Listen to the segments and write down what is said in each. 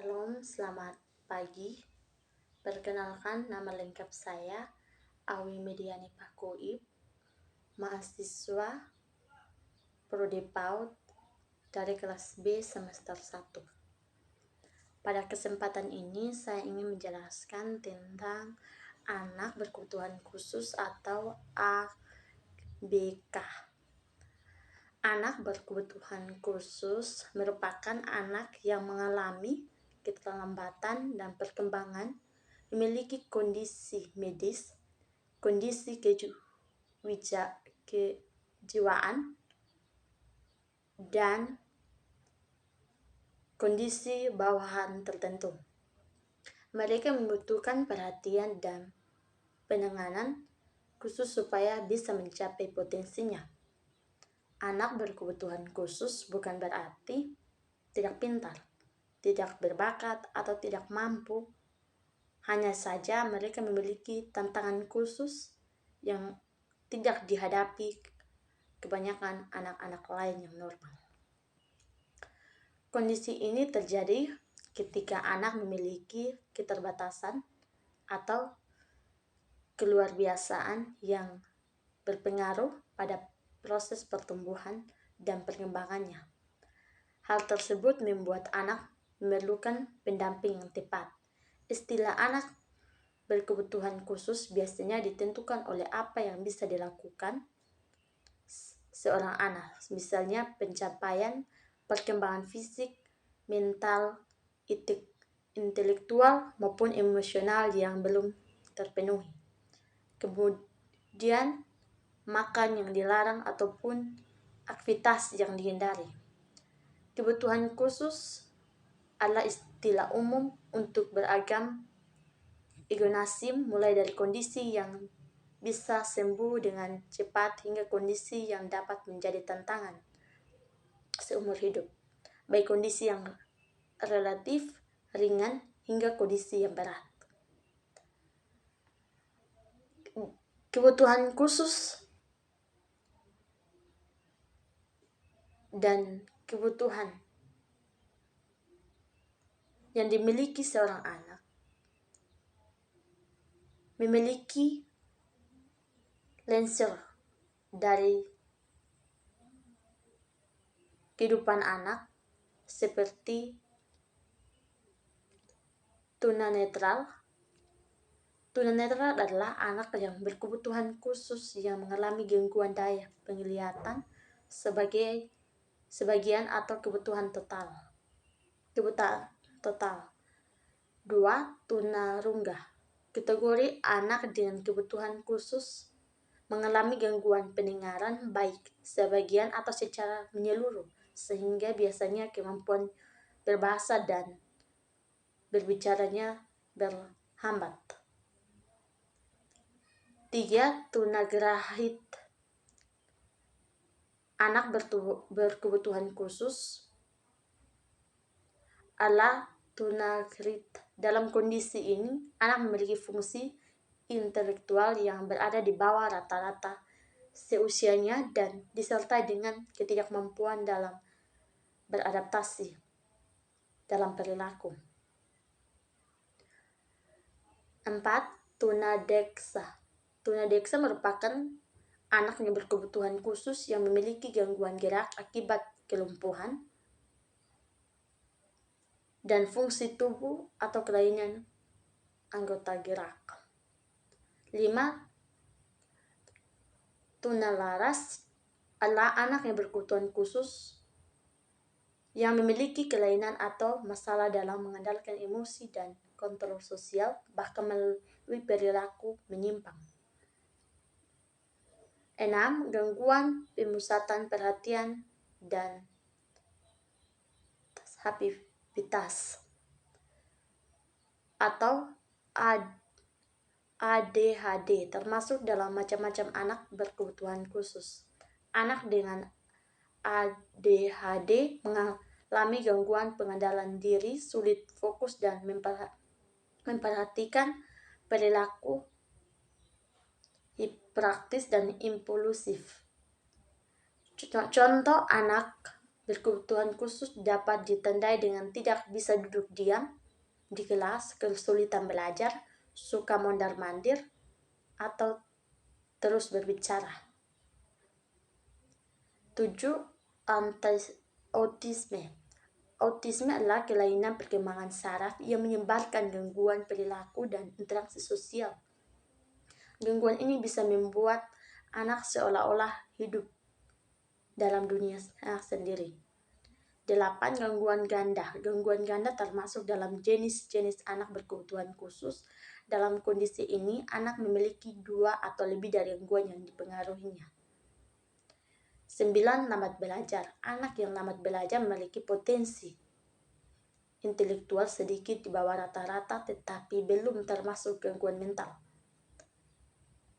Shalom, selamat pagi. Perkenalkan, nama lengkap saya Awi Mediani Pakuib, mahasiswa Prodi PAUD dari kelas B semester 1. Pada kesempatan ini saya ingin menjelaskan tentang anak berkebutuhan khusus atau ABK. Anak berkebutuhan khusus merupakan anak yang mengalami keterlambatan dan perkembangan, memiliki kondisi medis, kondisi kejiwaan, dan kondisi bawahan tertentu. Mereka membutuhkan perhatian dan penanganan khusus supaya bisa mencapai potensinya. Anak berkebutuhan khusus bukan berarti tidak pintar, tidak berbakat, atau tidak mampu. Hanya saja mereka memiliki tantangan khusus yang tidak dihadapi kebanyakan anak-anak lain yang normal. Kondisi ini terjadi ketika anak memiliki keterbatasan atau keluarbiasaan yang berpengaruh pada proses pertumbuhan dan perkembangannya. Hal tersebut membuat anak memerlukan pendamping yang tepat. Istilah anak berkebutuhan khusus biasanya ditentukan oleh apa yang bisa dilakukan seorang anak, misalnya pencapaian perkembangan fisik, mental, intelektual, maupun emosional yang belum terpenuhi. Kemudian, makan yang dilarang ataupun aktivitas yang dihindari. Kebutuhan khusus adalah istilah umum untuk beragam egonasim, mulai dari kondisi yang bisa sembuh dengan cepat hingga kondisi yang dapat menjadi tantangan seumur hidup, baik kondisi yang relatif ringan hingga kondisi yang berat. Kebutuhan khusus dan kebutuhan yang dimiliki seorang anak memiliki lensur dari kehidupan anak seperti tunanetra. Tunanetra adalah anak yang berkebutuhan khusus yang mengalami gangguan daya penglihatan sebagian atau kebutuhan total. Dua, tunarunggah. Kategori anak dengan kebutuhan khusus mengalami gangguan pendengaran baik sebagian atau secara menyeluruh, sehingga biasanya kemampuan berbahasa dan berbicaranya berhambat. 3. Tunagrahit. Anak berkebutuhan khusus adalah tunagrit. Dalam kondisi ini, anak memiliki fungsi intelektual yang berada di bawah rata-rata seusianya dan disertai dengan ketidakmampuan dalam beradaptasi dalam perilaku. 4. Tunadeksa. Tunadeksa merupakan anak yang berkebutuhan khusus yang memiliki gangguan gerak akibat kelumpuhan dan fungsi tubuh atau kelainan anggota gerak. 5. Tunalaras adalah anak yang berkebutuhan khusus yang memiliki kelainan atau masalah dalam mengendalikan emosi dan kontrol sosial, bahkan melalui perilaku menyimpang. 6. Gangguan pemusatan perhatian dan aktivitas atau ADHD termasuk dalam macam-macam anak berkebutuhan khusus. Anak dengan ADHD mengalami gangguan pengendalian diri, sulit fokus dan memperhatikan perilaku hiperaktif dan impulsif. Contoh anak berkebutuhan khusus dapat ditandai dengan tidak bisa duduk diam di kelas, kesulitan belajar, suka mondar-mandir, atau terus berbicara. 7. Autisme. Autisme adalah kelainan perkembangan saraf yang menyebarkan gangguan perilaku dan interaksi sosial. Gangguan ini bisa membuat anak seolah-olah hidup dalam dunia anak sendiri. 8. Gangguan ganda. Gangguan ganda termasuk dalam jenis-jenis anak berkebutuhan khusus. Dalam kondisi ini, anak memiliki 2 atau lebih dari gangguan yang dipengaruhinya. 9. Lambat belajar. Anak yang lambat belajar memiliki potensi intelektual sedikit di bawah rata-rata tetapi belum termasuk gangguan mental.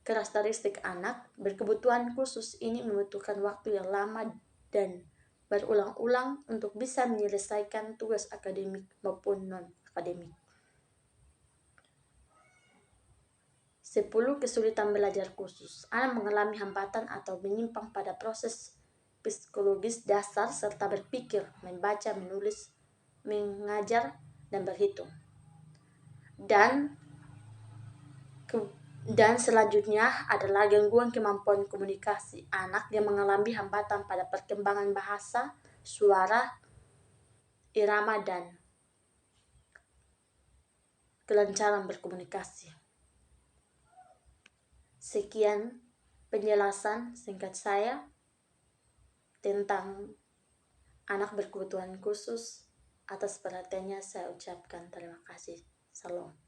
Karakteristik anak berkebutuhan khusus ini membutuhkan waktu yang lama dan berulang-ulang untuk bisa menyelesaikan tugas akademik maupun non-akademik. 10. Kesulitan belajar khusus. Anak mengalami hambatan atau menyimpang pada proses psikologis dasar serta berpikir, membaca, menulis, mengajar, dan berhitung. Dan selanjutnya adalah gangguan kemampuan komunikasi. Anak yang mengalami hambatan pada perkembangan bahasa, suara, irama, dan kelancaran berkomunikasi. Sekian penjelasan singkat saya tentang anak berkebutuhan khusus. Atas perhatiannya saya ucapkan terima kasih. Salam.